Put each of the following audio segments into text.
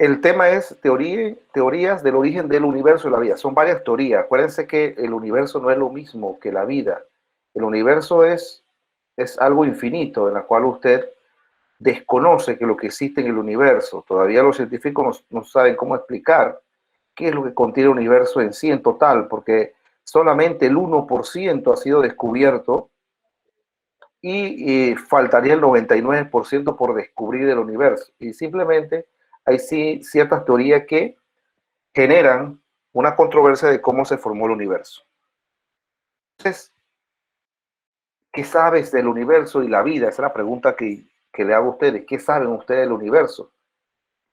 El tema es teorías del origen del universo y la vida. Son varias teorías. Acuérdense que el universo no es lo mismo que la vida. El universo es algo infinito en la cual usted desconoce que lo que existe en el universo. Todavía los científicos no saben cómo explicar qué es lo que contiene el universo en sí en total, porque solamente el 1% ha sido descubierto y faltaría el 99% por descubrir del universo. Y simplemente hay sí ciertas teorías que generan una controversia de cómo se formó el universo. Entonces, ¿qué sabes del universo y la vida? Esa es la pregunta que le hago a ustedes. ¿Qué saben ustedes del universo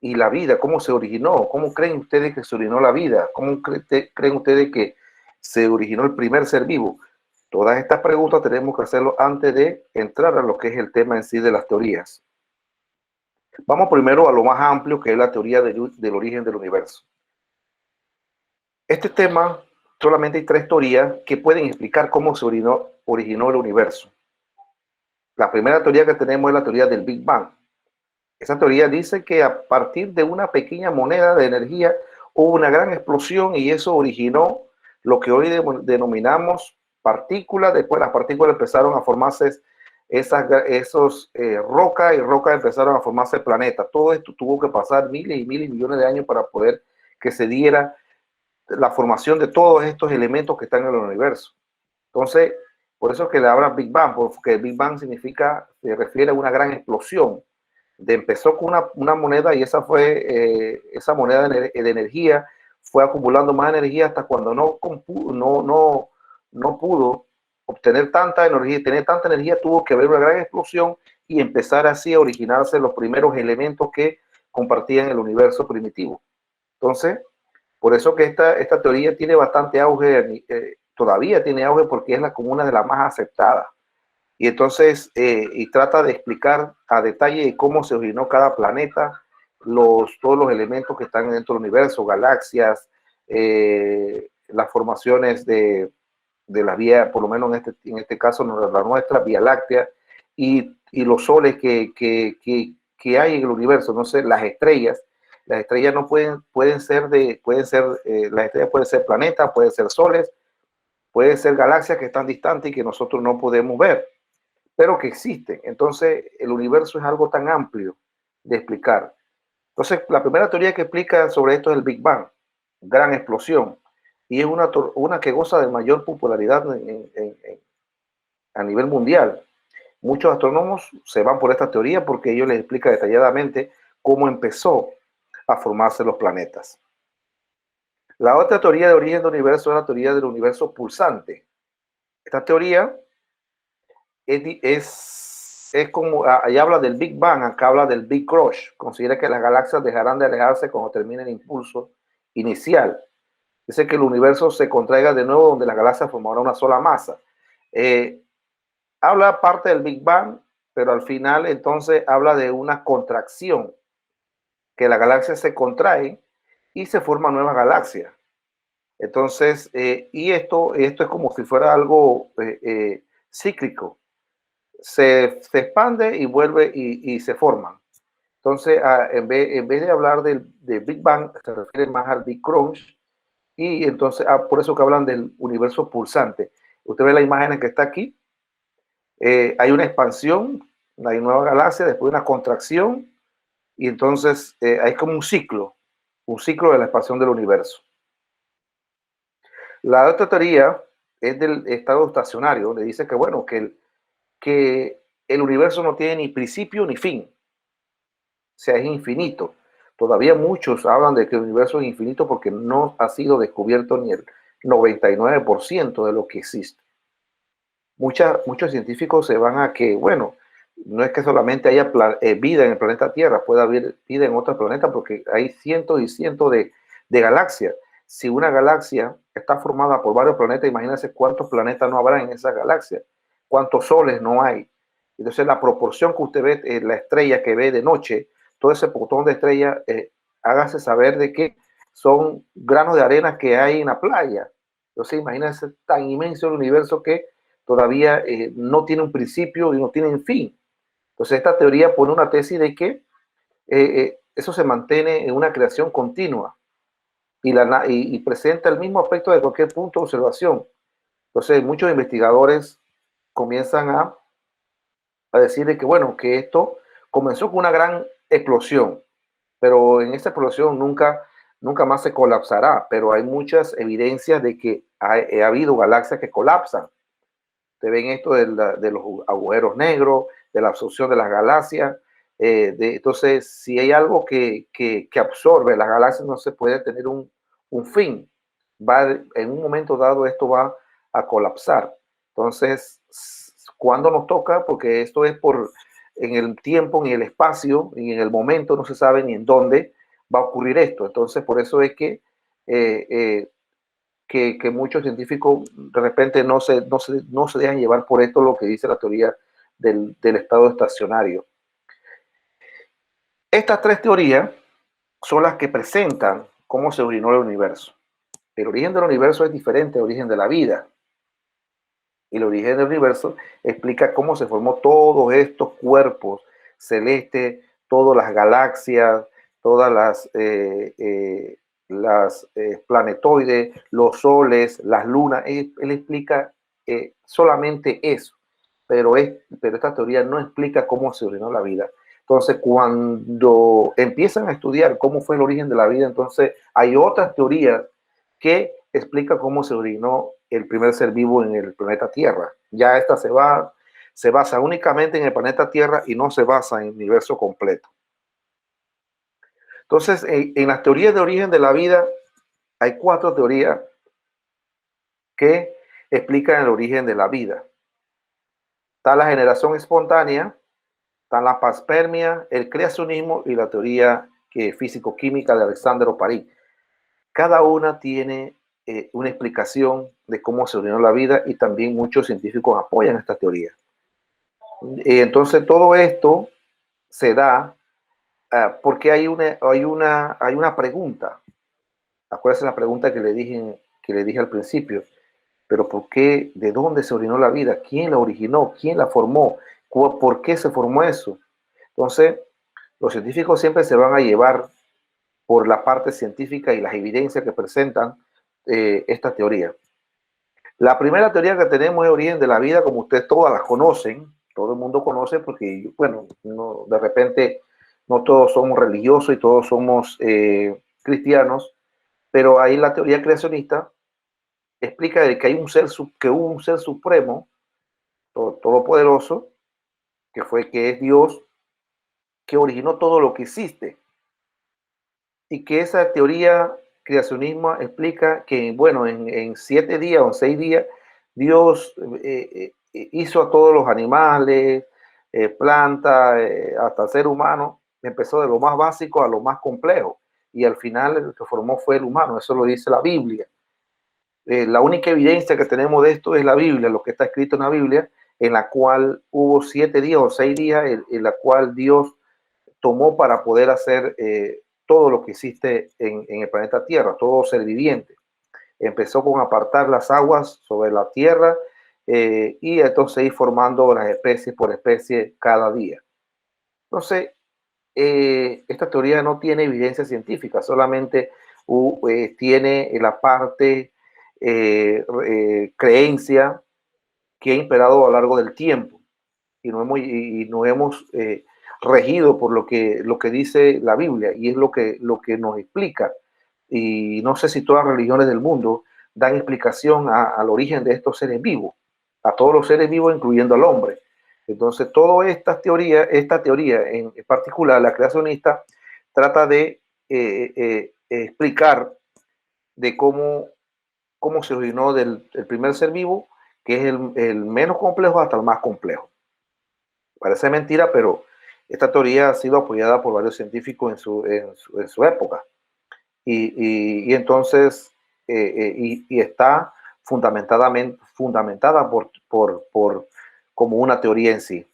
y la vida? ¿Cómo se originó? ¿Cómo creen ustedes que se originó la vida? ¿Cómo creen ustedes que se originó el primer ser vivo? Todas estas preguntas tenemos que hacerlo antes de entrar a lo que es el tema en sí de las teorías. Vamos primero a lo más amplio, que es la teoría del origen del universo. Este tema, solamente hay tres teorías que pueden explicar cómo se originó el universo. La primera teoría que tenemos es la teoría del Big Bang. Esa teoría dice que a partir de una pequeña moneda de energía hubo una gran explosión y eso originó lo que hoy denominamos partículas. Después las partículas empezaron a formarse esos rocas y rocas empezaron a formarse planetas. Todo esto tuvo que pasar miles y miles y millones de años para poder que se diera la formación de todos estos elementos que están en el universo. Entonces, por eso es que le hablan Big Bang, porque Big Bang significa, se refiere a una gran explosión. Empezó con una moneda y esa moneda de energía fue acumulando más energía hasta cuando no pudo obtener tanta energía, tener tanta energía, tuvo que haber una gran explosión y empezar así a originarse los primeros elementos que compartían el universo primitivo. Entonces, por eso que esta teoría tiene bastante auge, todavía tiene auge porque es como una de las más aceptadas. Y entonces, y trata de explicar a detalle cómo se originó cada planeta, todos los elementos que están dentro del universo, galaxias, las formaciones de la vía, por lo menos en este caso, la nuestra, Vía Láctea, y los soles que hay en el universo, no sé, las estrellas. Las estrellas no pueden ser, las estrellas pueden ser planetas, pueden ser soles, pueden ser galaxias que están distantes y que nosotros no podemos ver, pero que existen. Entonces, el universo es algo tan amplio de explicar. Entonces, la primera teoría que explica sobre esto es el Big Bang, gran explosión, y es una que goza de mayor popularidad a nivel mundial. Muchos astrónomos se van por esta teoría porque ellos les explica detalladamente cómo empezó a formarse los planetas. La otra teoría de origen del universo es la teoría del universo pulsante. Esta teoría es como, ahí habla del Big Bang, acá habla del Big Crush. Considera que las galaxias dejarán de alejarse cuando termine el impulso inicial. Dice que el universo se contraiga de nuevo donde las galaxias formarán una sola masa. Habla parte del Big Bang, pero al final entonces habla de una contracción, que las galaxias se contraen y se forman nuevas galaxias. Entonces, y esto es como si fuera algo cíclico. Se expande y vuelve y se forman. Entonces, en vez de hablar del Big Bang, se refiere más al Big Crunch, y entonces, por eso que hablan del universo pulsante. Usted ve la imagen que está aquí, hay una expansión, hay nueva galaxia, después una contracción, y entonces hay como un ciclo de la expansión del universo. La otra teoría es del estado estacionario, donde dice que, bueno, que el universo no tiene ni principio ni fin, o sea, es infinito. Todavía muchos hablan de que el universo es infinito porque no ha sido descubierto ni el 99% de lo que existe. Muchos científicos se van a que, bueno, no es que solamente haya vida en el planeta Tierra, puede haber vida en otros planetas porque hay cientos y cientos de galaxias. Si una galaxia está formada por varios planetas, imagínense cuántos planetas no habrá en esa galaxia, cuántos soles no hay. Entonces la proporción que usted ve, la estrella que ve de noche, todo ese montón de estrellas, hágase saber de que son granos de arena que hay en la playa. Entonces imagínense tan inmenso el universo que todavía no tiene un principio y no tiene un fin. Entonces esta teoría pone una tesis de que eso se mantiene en una creación continua y presenta el mismo aspecto de cualquier punto de observación. Entonces, muchos investigadores comienzan a decir de que, bueno, que esto comenzó con una gran explosión, pero en esta explosión nunca más se colapsará, pero hay muchas evidencias de que ha habido galaxias que colapsan. Te ven esto de los agujeros negros, de la absorción de las galaxias. Entonces, si hay algo que absorbe las galaxias, no se puede tener un fin. En un momento dado esto va a colapsar. Entonces, ¿cuándo nos toca? Porque esto es en el tiempo, en el espacio, y en el momento, no se sabe ni en dónde va a ocurrir esto. Entonces, por eso es eh, eh, que muchos científicos de repente no se dejan llevar por esto, lo que dice la teoría del estado estacionario. Estas tres teorías son las que presentan cómo se originó el universo. El origen del universo es diferente al origen de la vida. Y el origen del universo explica cómo se formó todos estos cuerpos celestes, todas las galaxias, todas las planetoides, los soles, las lunas. Él explica solamente eso, pero esta teoría no explica cómo se originó la vida. Entonces, cuando empiezan a estudiar cómo fue el origen de la vida, entonces hay otras teorías que explica cómo se originó el primer ser vivo en el planeta Tierra. Ya esta se basa únicamente en el planeta Tierra y no se basa en el universo completo. Entonces, en las teorías de origen de la vida, hay 4 teorías que explican el origen de la vida. Está la generación espontánea, está la panspermia, el creacionismo y la teoría físico-química de Alexander Oparin. Cada una tiene una explicación de cómo se originó la vida y también muchos científicos apoyan esta teoría. Entonces todo esto se da porque hay una pregunta. Acuérdense la pregunta que le dije al principio. Pero ¿por qué? ¿De dónde se originó la vida? ¿Quién la originó? ¿Quién la formó? ¿Por qué se formó eso? Entonces, los científicos siempre se van a llevar por la parte científica y las evidencias que presentan esta teoría. La primera teoría que tenemos es origen de la vida, como ustedes todas las conocen, todo el mundo conoce porque, bueno, de repente no todos somos religiosos y todos somos cristianos, pero ahí la teoría creacionista explica de que hubo un ser supremo, todopoderoso, que es Dios, que originó todo lo que existe. Y que esa teoría creacionismo explica que, bueno, en 7 días o en 6 días, Dios hizo a todos los animales, plantas, hasta el ser humano, empezó de lo más básico a lo más complejo. Y al final el que formó fue el humano, eso lo dice la Biblia. La única evidencia que tenemos de esto es la Biblia, lo que está escrito en la Biblia, en la cual hubo 7 días o 6 días en la cual Dios tomó para poder hacer todo lo que existe en el planeta Tierra, todo ser viviente. Empezó con apartar las aguas sobre la Tierra y entonces ir formando las especies por especie cada día. Entonces, esta teoría no tiene evidencia científica, solamente tiene la parte creencia que ha imperado a lo largo del tiempo y no hemos regido por lo que dice la Biblia y es lo que nos explica. Y no sé si todas las religiones del mundo dan explicación al origen de estos seres vivos, a todos los seres vivos, incluyendo al hombre. Entonces, toda esta teoría en particular, la creacionista, trata de explicar de cómo se originó del primer ser vivo, que es el menos complejo hasta el más complejo. Parece mentira, pero esta teoría ha sido apoyada por varios científicos en su época. Y entonces, está fundamentada como una teoría en sí.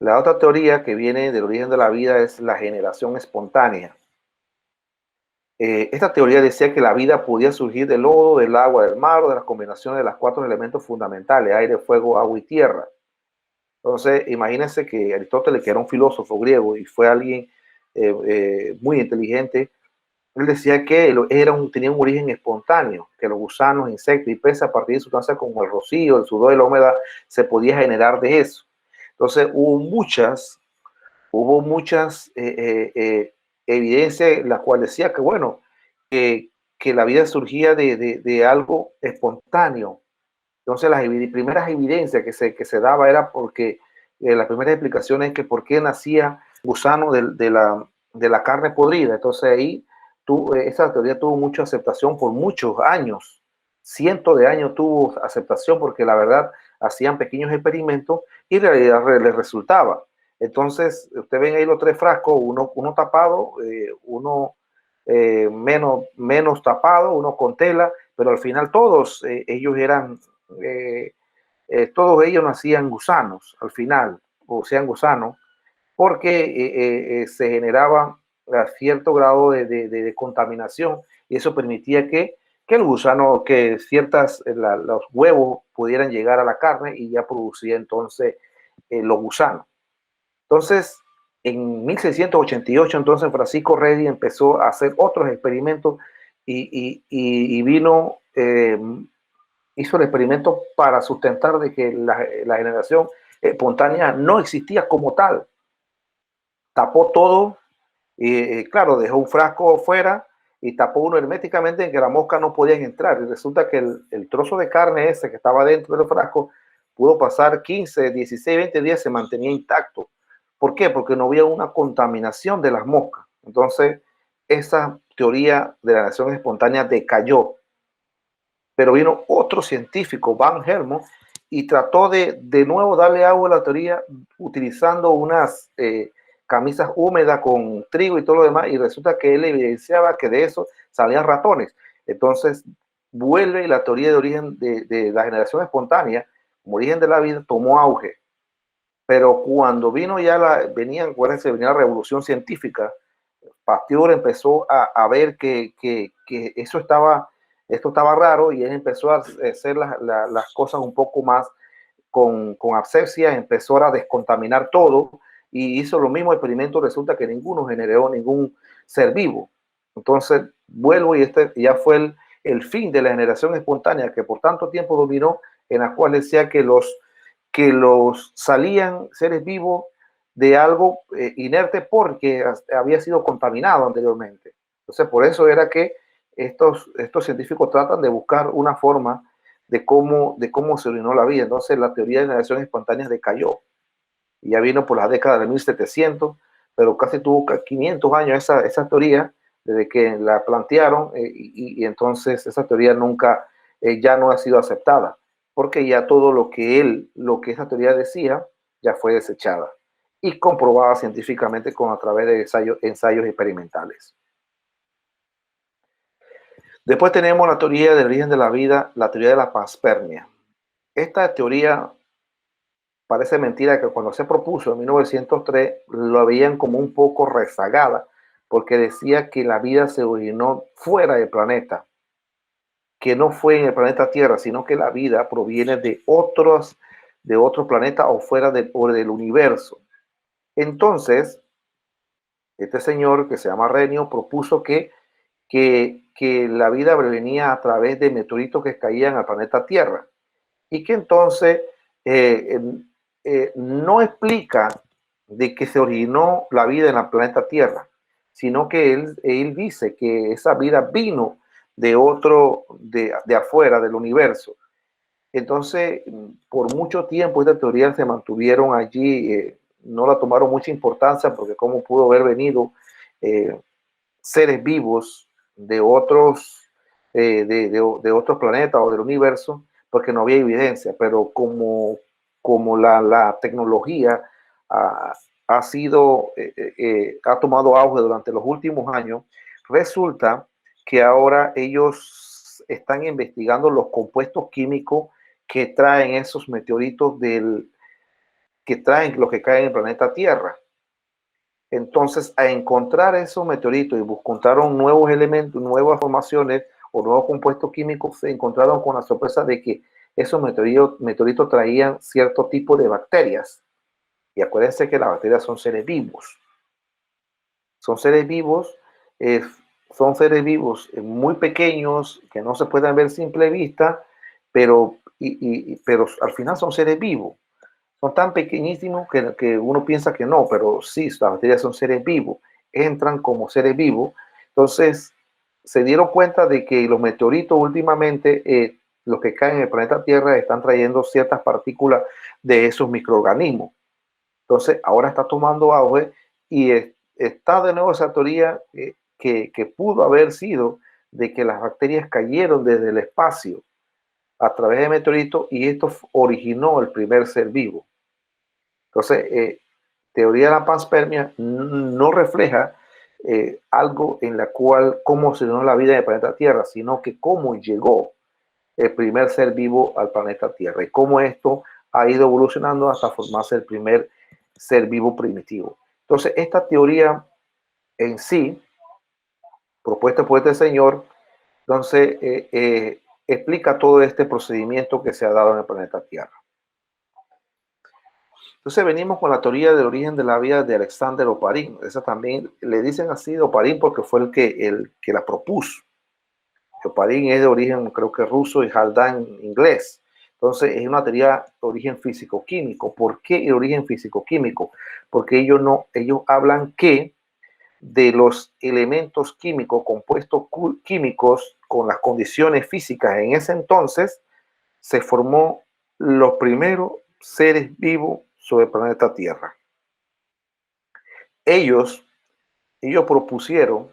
La otra teoría que viene del origen de la vida es la generación espontánea. Esta teoría decía que la vida podía surgir del lodo, del agua, del mar o de las combinaciones de los 4 elementos fundamentales, aire, fuego, agua y tierra. Entonces, imagínense que Aristóteles, que era un filósofo griego y fue alguien muy inteligente, él decía que tenía un origen espontáneo, que los gusanos, insectos y peces a partir de sustancias como el rocío, el sudor y la humedad se podía generar de eso. Entonces hubo muchas evidencias las cuales decía que, bueno, que la vida surgía de algo espontáneo. Entonces las primeras evidencias que se daba era porque las primeras explicaciones que por qué nacía gusano de la carne podrida. Entonces ahí esa teoría tuvo mucha aceptación por muchos años, cientos de años tuvo aceptación porque la verdad hacían pequeños experimentos y en realidad les resultaba. Entonces, ustedes ven ahí los tres frascos, uno tapado, uno menos tapado, uno con tela, pero al final eh, todos ellos nacían gusanos, al final, o sean gusanos, porque se generaba a cierto grado de contaminación y eso permitía que el gusano, que los huevos pudieran llegar a la carne y ya producía entonces los gusanos. Entonces, en 1688, entonces Francisco Redi empezó a hacer otros experimentos y vino, hizo el experimento para sustentar de que la generación espontánea no existía como tal. Tapó todo y, claro, dejó un frasco fuera y tapó uno herméticamente en que las moscas no podían entrar. Y resulta que el trozo de carne ese que estaba dentro del frasco pudo pasar 15, 16, 20 días, se mantenía intacto. ¿Por qué? Porque no había una contaminación de las moscas. Entonces, esa teoría de la nación espontánea decayó. Pero vino otro científico, Van Helmont, y trató de nuevo darle agua a la teoría utilizando unas camisas húmedas con trigo y todo lo demás, y resulta que él evidenciaba que de eso salían ratones. Entonces vuelve la teoría de origen de la generación espontánea, como origen de la vida, tomó auge. Pero cuando venía la revolución científica, Pasteur empezó a ver que esto estaba raro y él empezó a hacer las cosas un poco más con asepsia, empezó a descontaminar todo y hizo los mismos experimentos. Resulta que ninguno generó ningún ser vivo. Entonces vuelvo y este ya fue el fin de la generación espontánea que por tanto tiempo dominó, en la cual decía que los salían seres vivos de algo inerte porque había sido contaminado anteriormente. Entonces, por eso era que estos científicos tratan de buscar una forma de cómo se originó la vida. Entonces, la teoría de generación espontánea decayó. Y ya vino por la década de 1700, pero casi tuvo 500 años esa teoría, desde que la plantearon, y entonces esa teoría nunca, ya no ha sido aceptada, porque ya todo lo que esa teoría decía, ya fue desechada y comprobada científicamente a través de ensayos experimentales. Después tenemos la teoría del origen de la vida, la teoría de la panspermia. Esta teoría parece mentira que cuando se propuso en 1903 lo veían como un poco rezagada, porque decía que la vida se originó fuera del planeta, que no fue en el planeta Tierra, sino que la vida proviene de otros planetas o fuera del universo. Entonces, este señor que se llama Renio propuso que la vida venía a través de meteoritos que caían al planeta Tierra y que entonces eh, no explica de que se originó la vida en el planeta Tierra, sino que él dice que esa vida vino de afuera del universo. Entonces, por mucho tiempo esta teoría se mantuvieron allí, no la tomaron mucha importancia porque cómo pudo haber venido eh, seres vivos de otros, de otros planetas o del universo, porque no había evidencia. Pero como la tecnología ha tomado auge durante los últimos años, resulta que ahora ellos están investigando los compuestos químicos que traen esos meteoritos que traen los que caen en el planeta Tierra. Entonces, a encontrar esos meteoritos y encontraron nuevos elementos, nuevas formaciones o nuevos compuestos químicos, se encontraron con la sorpresa de que esos meteoritos traían cierto tipo de bacterias. Y acuérdense que las bacterias son seres vivos. Son seres vivos, eh, son seres vivos muy pequeños que no se pueden ver a simple vista, pero al final son seres vivos. Son tan pequeñísimos que uno piensa que no, pero sí, las bacterias son seres vivos, entran como seres vivos. Entonces, se dieron cuenta de que los meteoritos últimamente, los que caen en el planeta Tierra, están trayendo ciertas partículas de esos microorganismos. Entonces, ahora está tomando auge y está de nuevo esa teoría que pudo haber sido de que las bacterias cayeron desde el espacio a través de meteoritos y esto originó el primer ser vivo. Entonces, teoría de la panspermia no refleja algo en la cual cómo se dio la vida en el planeta Tierra, sino que cómo llegó el primer ser vivo al planeta Tierra y cómo esto ha ido evolucionando hasta formarse el primer ser vivo primitivo. Entonces, esta teoría en sí, propuesta por este señor, entonces explica todo este procedimiento que se ha dado en el planeta Tierra. Entonces venimos con la teoría del origen de la vida de Alexander Oparin. Esa también le dicen así de Oparin porque fue el que la propuso. Oparin es de origen, creo que ruso, y Haldane inglés. Entonces es una teoría de origen físico-químico. ¿Por qué el origen físico-químico? Porque ellos hablan que de los elementos químicos, compuestos químicos con las condiciones físicas en ese entonces, se formó los primeros seres vivos sobre el planeta Tierra. Ellos, ellos propusieron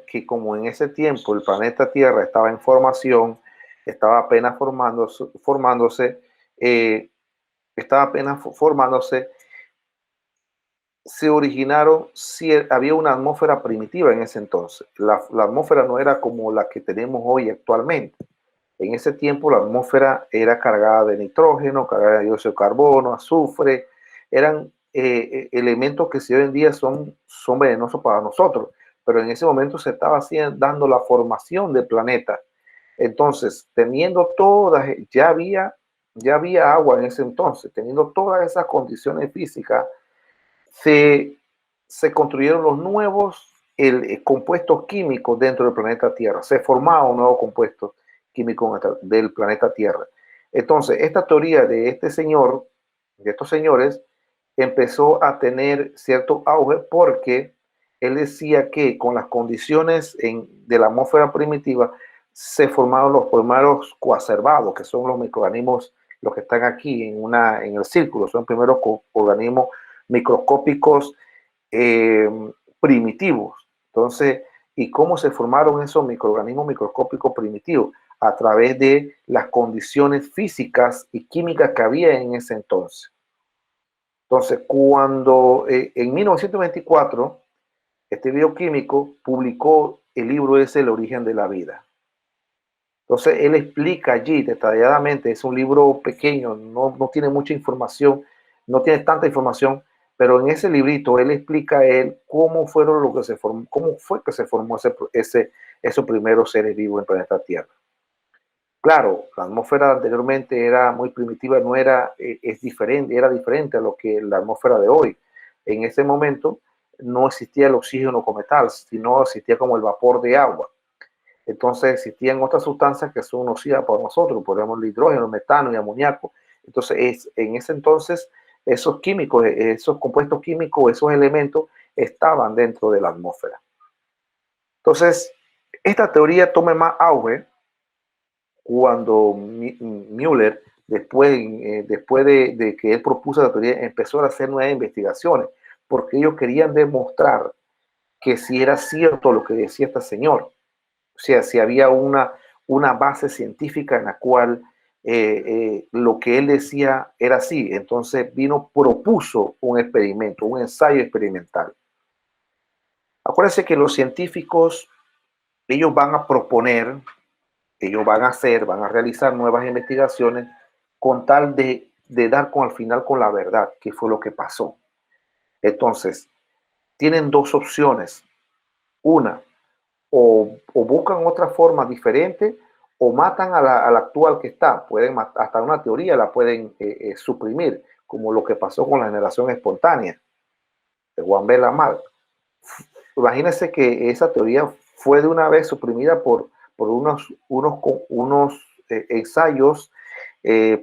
que como en ese tiempo el planeta Tierra estaba en formación, estaba apenas formándose, se originaron, si había una atmósfera primitiva en ese entonces. La atmósfera no era como la que tenemos hoy actualmente. En ese tiempo la atmósfera era cargada de nitrógeno, cargada de dióxido de carbono, azufre, eran elementos que si hoy en día son venenosos para nosotros, pero en ese momento se estaba dando la formación del planeta. Entonces, teniendo todas, ya había agua en ese entonces, teniendo todas esas condiciones físicas, se, se construyeron los nuevos compuestos químicos dentro del planeta Tierra. Se formaba un nuevo compuesto químico del planeta Tierra. Entonces, esta teoría de este señor, de estos señores, empezó a tener cierto auge porque él decía que con las condiciones de la atmósfera primitiva se formaron los primeros coacervados, que son los microorganismos, los que están aquí en el círculo, son primeros organismos microscópicos eh, primitivos. Entonces, ¿y cómo se formaron esos microorganismos microscópicos primitivos? A través de las condiciones físicas y químicas que había en ese entonces. Entonces, cuando en 1924, este bioquímico publicó el libro ese, El origen de la vida. Entonces, él explica allí detalladamente, es un libro pequeño, no tiene mucha información, no tiene tanta información, pero en ese librito él explica cómo fueron lo que se formó, cómo fue que se formó esos primeros seres vivos en el planeta Tierra. Claro, la atmósfera anteriormente era muy primitiva, no era, era diferente a lo que la atmósfera de hoy. En ese momento no existía el oxígeno como tal, sino existía como el vapor de agua. Entonces existían otras sustancias que son nocivas para nosotros, por ejemplo el hidrógeno, metano y amoníaco. Entonces en ese entonces esos químicos, esos compuestos químicos, esos elementos estaban dentro de la atmósfera. Entonces esta teoría toma más auge cuando Müller, después de que él propuso la teoría, empezó a hacer nuevas investigaciones, porque ellos querían demostrar que si era cierto lo que decía este señor, o sea, si había una base científica en la cual lo que él decía era así. Entonces propuso un experimento, un ensayo experimental. Acuérdense que los científicos, ellos van a proponer, ellos van a realizar nuevas investigaciones con tal de dar al final con la verdad, que fue lo que pasó. Entonces, tienen dos opciones. Una, o buscan otra forma diferente o matan a la actual que está. Pueden hasta una teoría la pueden suprimir, como lo que pasó con la generación espontánea de Juan B. Lamarck. Imagínense que esa teoría fue de una vez suprimida por unos ensayos,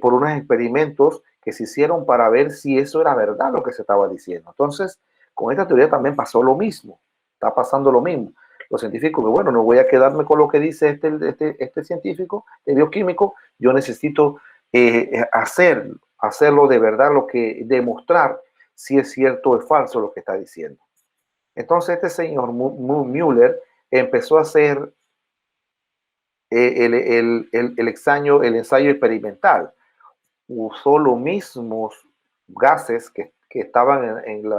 por unos experimentos que se hicieron para ver si eso era verdad lo que se estaba diciendo. Entonces, con esta teoría también pasó lo mismo, está pasando lo mismo. Los científicos, que bueno, no voy a quedarme con lo que dice este científico, este bioquímico, yo necesito hacerlo de verdad, demostrar si es cierto o es falso lo que está diciendo. Entonces este señor Müller empezó a hacer el ensayo experimental. Usó los mismos gases que estaban en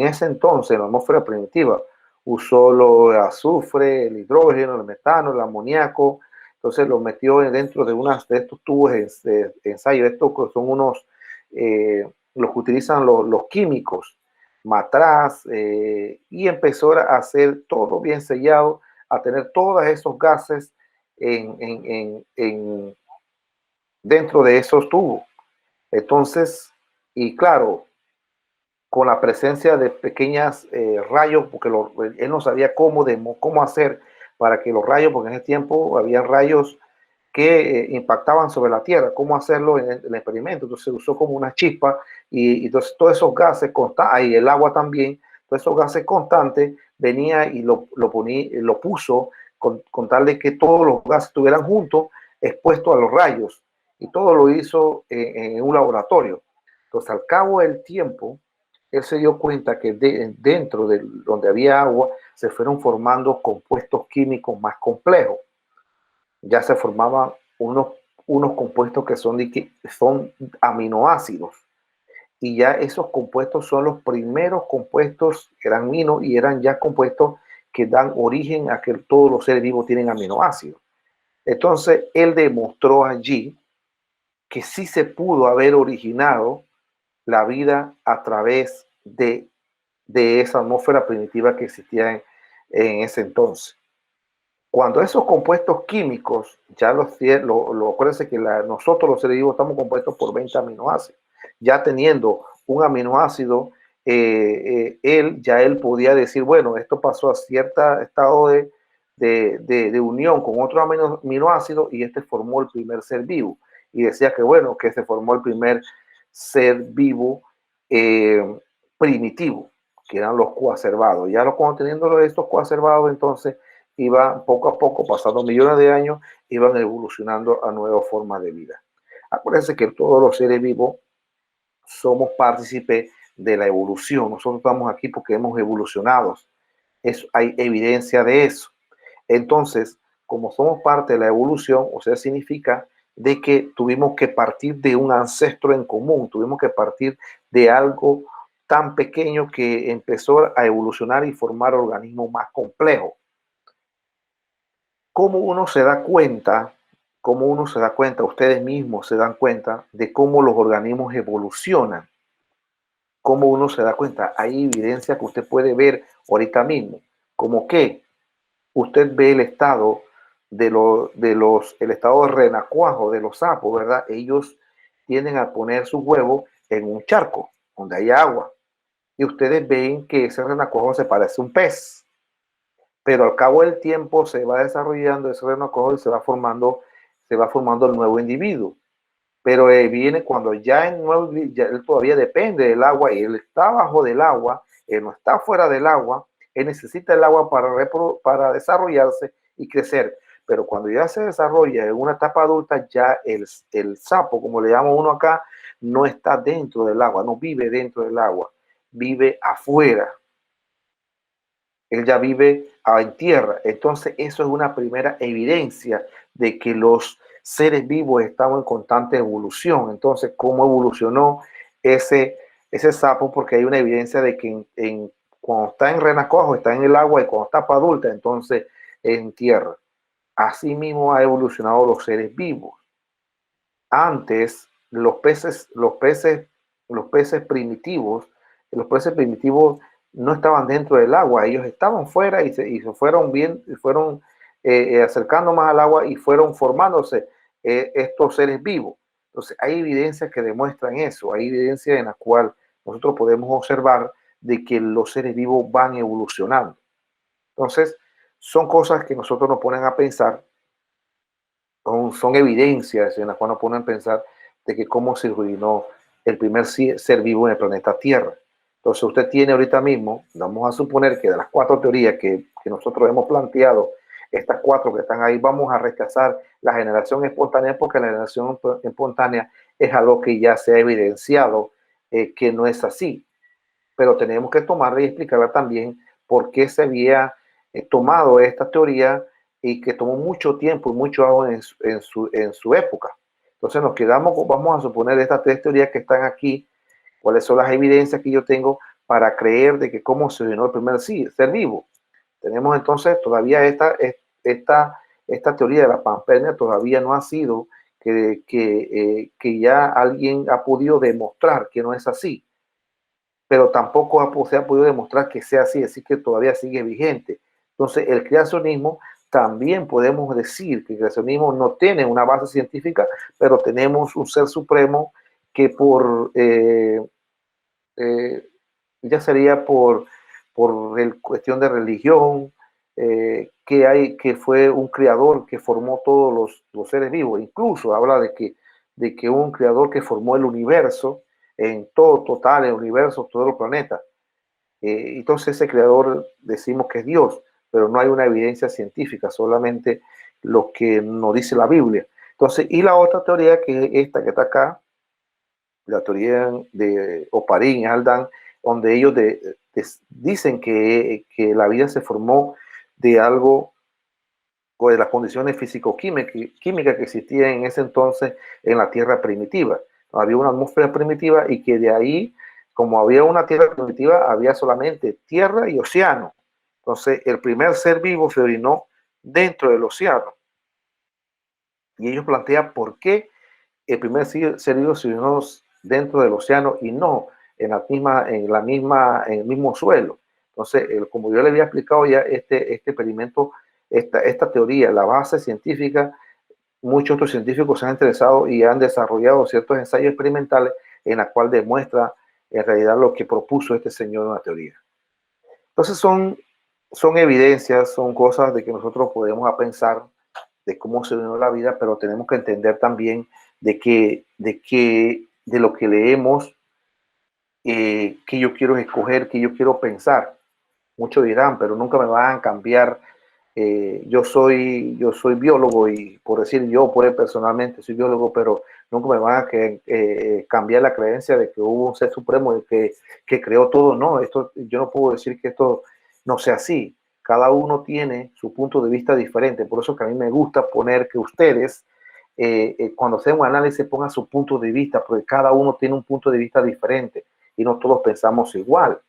ese entonces en la atmósfera primitiva. Usó el azufre, el hidrógeno, el metano, el amoníaco. Entonces lo metió dentro de estos tubos de ensayo. Estos son los que utilizan los químicos, matraz, y empezó a hacer todo bien sellado, a tener todos esos gases dentro de esos tubos. Entonces, y claro, con la presencia de pequeños rayos, porque él no sabía cómo hacer para que los rayos, porque en ese tiempo había rayos que impactaban sobre la Tierra, cómo hacerlo en el experimento. Entonces usó como una chispa y entonces todos esos gases constantes, y el agua también, todos esos gases constantes, venía y lo puso con tal de que todos los gases estuvieran juntos, expuestos a los rayos, y todo lo hizo en un laboratorio. Entonces al cabo del tiempo, él se dio cuenta que dentro de donde había agua se fueron formando compuestos químicos más complejos. Ya se formaban unos compuestos que son aminoácidos. Y ya esos compuestos son los primeros compuestos, eran amino y eran ya compuestos que dan origen a que todos los seres vivos tienen aminoácidos. Entonces, él demostró allí que sí se pudo haber originado la vida a través de esa atmósfera primitiva que existía en ese entonces. Cuando esos compuestos químicos, acuérdense que nosotros los seres vivos estamos compuestos por 20 aminoácidos. Ya teniendo un aminoácido, él podía decir, bueno, esto pasó a cierto estado de unión con otro aminoácido y este formó el primer ser vivo. Y decía que, bueno, que se formó el primer ser vivo primitivo, que eran los coacervados. Ya cuando teniendo estos coacervados, entonces iban poco a poco, pasando millones de años, iban evolucionando a nuevas formas de vida. Acuérdense que todos los seres vivos somos partícipes de la evolución. Nosotros estamos aquí porque hemos evolucionado. Hay evidencia de eso. Entonces, como somos parte de la evolución, o sea, significa de que tuvimos que partir de un ancestro en común, tuvimos que partir de algo tan pequeño que empezó a evolucionar y formar organismos más complejos. ¿Cómo uno se da cuenta? Ustedes mismos se dan cuenta de cómo los organismos evolucionan. ¿Cómo uno se da cuenta? Hay evidencia que usted puede ver ahorita mismo, como que usted ve el estado el estado de renacuajo de los sapos, ¿verdad? Ellos tienden a poner su huevo en un charco donde hay agua. Y ustedes ven que ese renacuajo se parece a un pez. Pero al cabo del tiempo se va desarrollando ese renacuajo y se va formando el nuevo individuo. Pero viene cuando ya él todavía depende del agua y él está bajo del agua, él no está fuera del agua, él necesita el agua para desarrollarse y crecer. Pero cuando ya se desarrolla en una etapa adulta, ya el sapo, como le llama uno acá, no está dentro del agua, no vive dentro del agua, vive afuera. Él ya vive en tierra. Entonces, eso es una primera evidencia de que los seres vivos estaban en constante evolución. Entonces, ¿cómo evolucionó ese sapo? Porque hay una evidencia de que cuando está en renacuajo, está en el agua, y cuando está para adulta, entonces en tierra. Así mismo ha evolucionado los seres vivos. Antes, los peces primitivos no estaban dentro del agua, ellos estaban fuera y se fueron acercando más al agua y fueron formándose estos seres vivos. Entonces, hay evidencias que demuestran eso, hay evidencia en la cual nosotros podemos observar de que los seres vivos van evolucionando. Entonces, son cosas que nosotros nos ponen a pensar, son evidencias en las cuales nos ponen a pensar de que cómo se originó el primer ser vivo en el planeta Tierra. Entonces, usted tiene ahorita mismo, vamos a suponer que de las 4 teorías que nosotros hemos planteado, estas 4 que están ahí, vamos a rechazar la generación espontánea porque la generación espontánea es algo que ya se ha evidenciado que no es así. Pero tenemos que tomarla y explicarla también por qué se había tomado esta teoría y que tomó mucho tiempo y mucho agua en su época. Entonces nos quedamos, vamos a suponer estas 3 teorías que están aquí, cuáles son las evidencias que yo tengo para creer de que cómo se originó el primer ser vivo. Tenemos entonces todavía esta teoría de la panspermia todavía no ha sido que ya alguien ha podido demostrar que no es así, pero tampoco se ha podido demostrar que sea así que todavía sigue vigente. Entonces, el creacionismo, también podemos decir que el creacionismo no tiene una base científica, pero tenemos un ser supremo que ya sería por cuestión de religión, que fue un creador que formó todos los seres vivos. Incluso habla de que un creador que formó el universo, en todo total, el universo, todos los planetas. Entonces ese creador decimos que es Dios, pero no hay una evidencia científica, solamente lo que nos dice la Biblia. Entonces, y la otra teoría, que es esta que está acá, la teoría de Oparín y Haldane, donde ellos dicen que la vida se formó de algo o de las condiciones físico-químicas que existían en ese entonces en la Tierra primitiva. Había una atmósfera primitiva y que de ahí, como había una Tierra primitiva, había solamente tierra y océano. Entonces, el primer ser vivo se originó dentro del océano. Y ellos plantean por qué el primer ser vivo se originó dentro del océano y no en el mismo suelo. Entonces, como yo le había explicado ya, este experimento, esta teoría, la base científica, muchos otros científicos se han interesado y han desarrollado ciertos ensayos experimentales en la cual demuestra en realidad lo que propuso este señor en la teoría. Entonces son evidencias, son cosas de que nosotros podemos pensar de cómo se dio la vida, pero tenemos que entender también de lo que leemos, que yo quiero escoger, que yo quiero pensar. Muchos dirán, pero nunca me van a cambiar. Yo soy biólogo y por decir yo, pues personalmente soy biólogo, pero nunca me van a cambiar la creencia de que hubo un ser supremo que creó todo. No, yo no puedo decir que esto no sea así. Cada uno tiene su punto de vista diferente. Por eso que a mí me gusta poner que ustedes, cuando hacen un análisis, pongan su punto de vista, porque cada uno tiene un punto de vista diferente y no todos pensamos igual.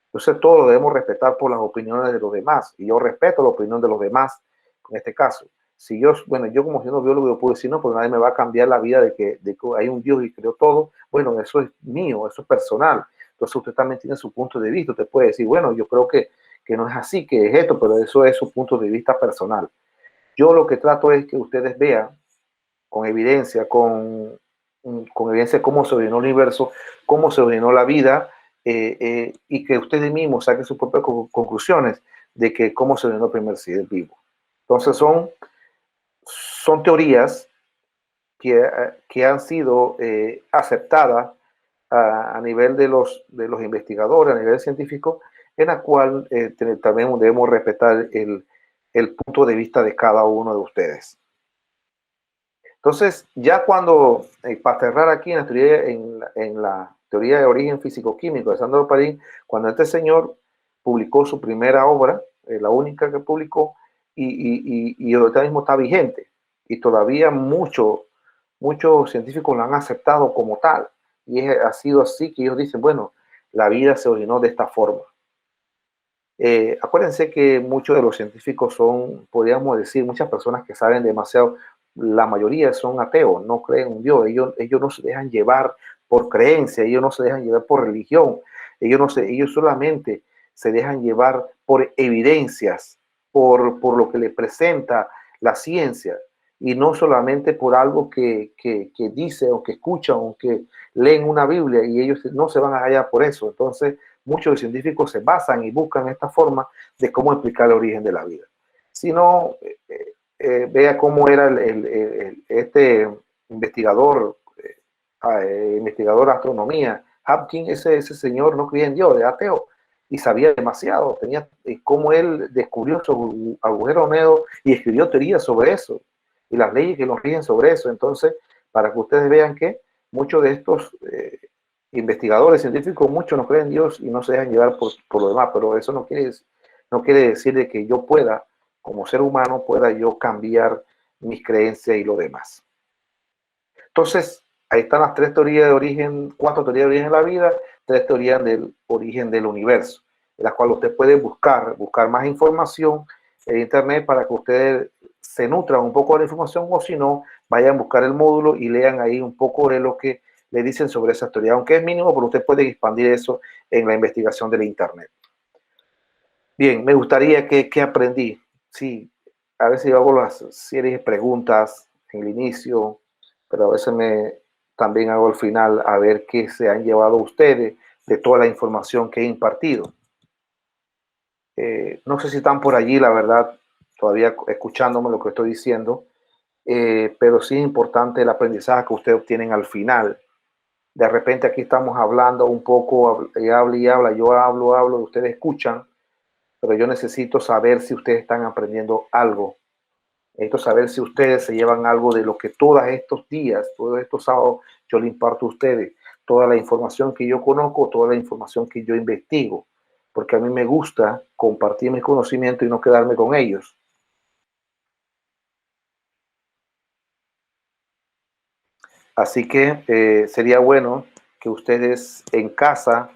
Entonces, todo lo debemos respetar por las opiniones de los demás. Y yo respeto la opinión de los demás en este caso. Si yo, bueno, yo como siendo biólogo, yo puedo decir, no, porque nadie me va a cambiar la vida de que hay un Dios y creó todo. Bueno, eso es mío, eso es personal. Entonces, usted también tiene su punto de vista. Usted puede decir, bueno, yo creo que no es así, que es esto, pero eso es su punto de vista personal. Yo lo que trato es que ustedes vean con evidencia, con evidencia cómo se originó el universo, cómo se originó la vida, y que ustedes mismos saquen sus propias conclusiones de que cómo se originó el primer ser vivo. Entonces son teorías que han sido aceptadas a nivel de los investigadores, a nivel científico, en la cual también debemos respetar el punto de vista de cada uno de ustedes. Entonces, ya cuando, para cerrar aquí en la teoría de origen físico-químico de Sandro Oparín, cuando este señor publicó su primera obra, la única que publicó, y ahorita mismo está vigente, y todavía muchos científicos lo han aceptado como tal, y ha sido así que ellos dicen, bueno, la vida se originó de esta forma. Acuérdense que muchos de los científicos son, podríamos decir, muchas personas que saben demasiado, la mayoría son ateos, no creen en Dios, ellos no se dejan llevar por creencia, ellos no se dejan llevar por religión, ellos solamente se dejan llevar por evidencias, por lo que les presenta la ciencia. y no solamente por algo que dice o que escuchan o que leen una Biblia, y ellos no se van a hallar por eso. Entonces, muchos científicos se basan y buscan esta forma de cómo explicar el origen de la vida. Si no, vea cómo era este investigador, investigador de astronomía, Hopkins, ese señor no creía en Dios, era ateo, y sabía demasiado, tenía cómo él descubrió su agujero negro y escribió teorías sobre eso, y las leyes que nos rigen sobre eso. Entonces, para que ustedes vean que muchos de estos investigadores científicos, muchos no creen en Dios y no se dejan llevar por lo demás, pero eso no quiere decir de que yo pueda, como ser humano, pueda yo cambiar mis creencias y lo demás. Entonces, ahí están las tres teorías de origen, cuatro teorías de origen de la vida, tres teorías del origen del universo, en las cuales usted puede buscar más información en internet para que ustedes se nutran un poco de la información, o si no, vayan a buscar el módulo y lean ahí un poco de lo que le dicen sobre esa teoría, aunque es mínimo, pero usted puede expandir eso en la investigación del internet. Bien, me gustaría que aprendí. Sí, a veces yo hago las series de preguntas en el inicio, pero a veces también hago al final a ver qué se han llevado ustedes de toda la información que he impartido. No sé si están por allí, la verdad, todavía escuchándome lo que estoy diciendo, pero sí es importante el aprendizaje que ustedes obtienen al final. De repente aquí estamos hablando un poco, habla y habla, yo hablo, ustedes escuchan, pero yo necesito saber si ustedes están aprendiendo algo. Necesito saber si ustedes se llevan algo de lo que todos estos días, todos estos sábados, yo le imparto a ustedes. Toda la información que yo conozco, toda la información que yo investigo. Porque a mí me gusta compartir mis conocimientos y no quedarme con ellos. Así que sería bueno que ustedes en casa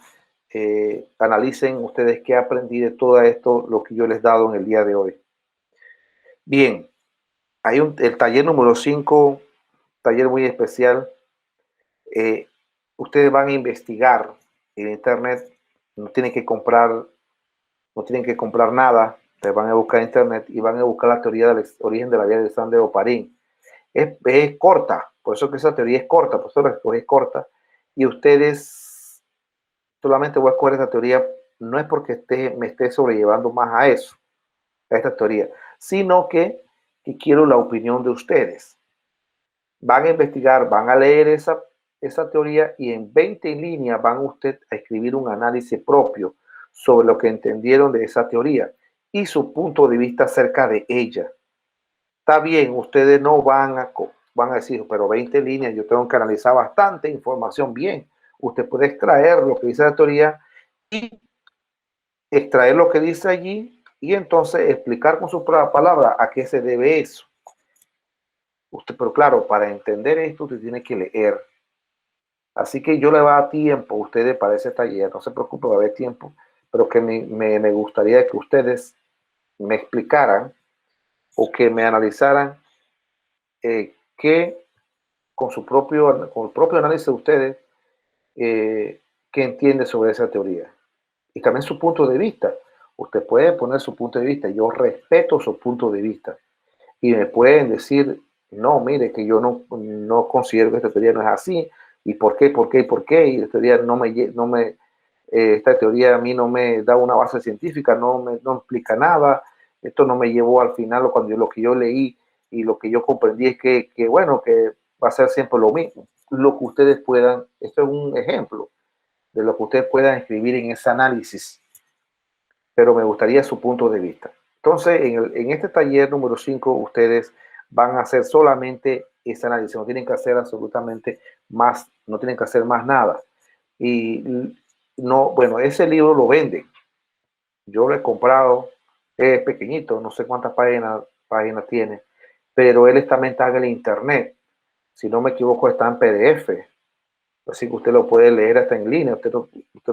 analicen ustedes qué aprendí de todo esto, lo que yo les he dado en el día de hoy. Bien, el taller número 5, taller muy especial. Ustedes van a investigar en internet, no tienen que comprar, no tienen que comprar nada, ustedes van a buscar en internet y van a buscar la teoría del origen de la vida de Alexandre Oparín. Es corta, por eso que esa teoría es corta, por eso la escogí corta, y ustedes solamente voy a escoger esta teoría, no es porque me esté sobrellevando más a eso, a esta teoría, sino que quiero la opinión de ustedes. Van a investigar, van a leer esa teoría y en 20 líneas van usted a escribir un análisis propio sobre lo que entendieron de esa teoría y su punto de vista acerca de ella. Está bien, ustedes no van a decir, pero 20 líneas, yo tengo que analizar bastante información. Bien, usted puede extraer lo que dice la teoría y extraer lo que dice allí y entonces explicar con su propia palabra a qué se debe eso. Pero claro, para entender esto usted tiene que leer. Así que yo le va a dar tiempo a ustedes para ese taller, no se preocupe, va a haber tiempo, pero que me gustaría que ustedes me explicaran o que me analizaran qué con con el propio análisis de ustedes, qué entiende sobre esa teoría. Y también su punto de vista. Usted puede poner su punto de vista, yo respeto su punto de vista. Y me pueden decir, no, mire, que yo no considero que esta teoría no es así, y por qué, y esta teoría esta teoría a mí no me da una base científica, no explica nada, esto no me llevó al final, cuando lo que yo leí y lo que yo comprendí es que bueno, que va a ser siempre lo mismo. Lo que ustedes puedan, esto es un ejemplo de lo que ustedes puedan escribir en ese análisis, pero me gustaría su punto de vista. Entonces, en este taller número 5, ustedes van a hacer solamente ese análisis, no tienen que hacer absolutamente más, no tienen que hacer más nada. Y no, bueno, ese libro lo venden. Yo lo he comprado, es pequeñito, no sé cuántas páginas tiene, pero él también está en el internet. Si no me equivoco, está en PDF. Así que usted lo puede leer hasta en línea. Usted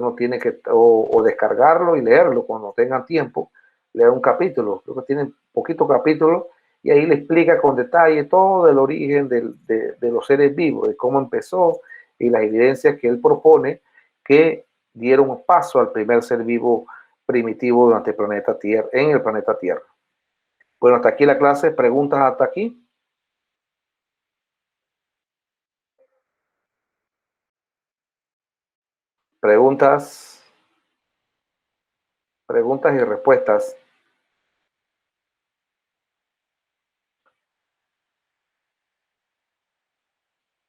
no tiene que o descargarlo y leerlo cuando tengan tiempo. Leer un capítulo. Creo que tiene poquitos capítulos y ahí le explica con detalle todo el origen de los seres vivos, de cómo empezó y las evidencias que él propone que dieron paso al primer ser vivo primitivo durante el planeta Tierra, en el planeta Tierra. Bueno, hasta aquí la clase. ¿Preguntas hasta aquí? Preguntas, preguntas y respuestas.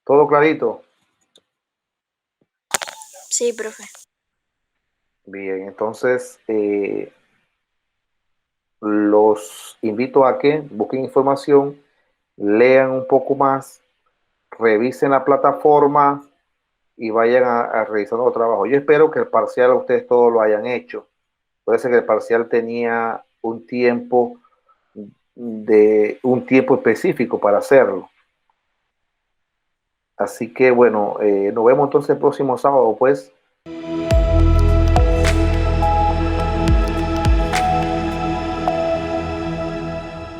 ¿Todo clarito? Sí, profe. Bien, entonces los invito a que busquen información, lean un poco más, revisen la plataforma y vayan a revisar los trabajos. Yo espero que el parcial ustedes todos lo hayan hecho. Puede ser que el parcial tenía un tiempo específico para hacerlo. Así que bueno, nos vemos entonces el próximo sábado, pues.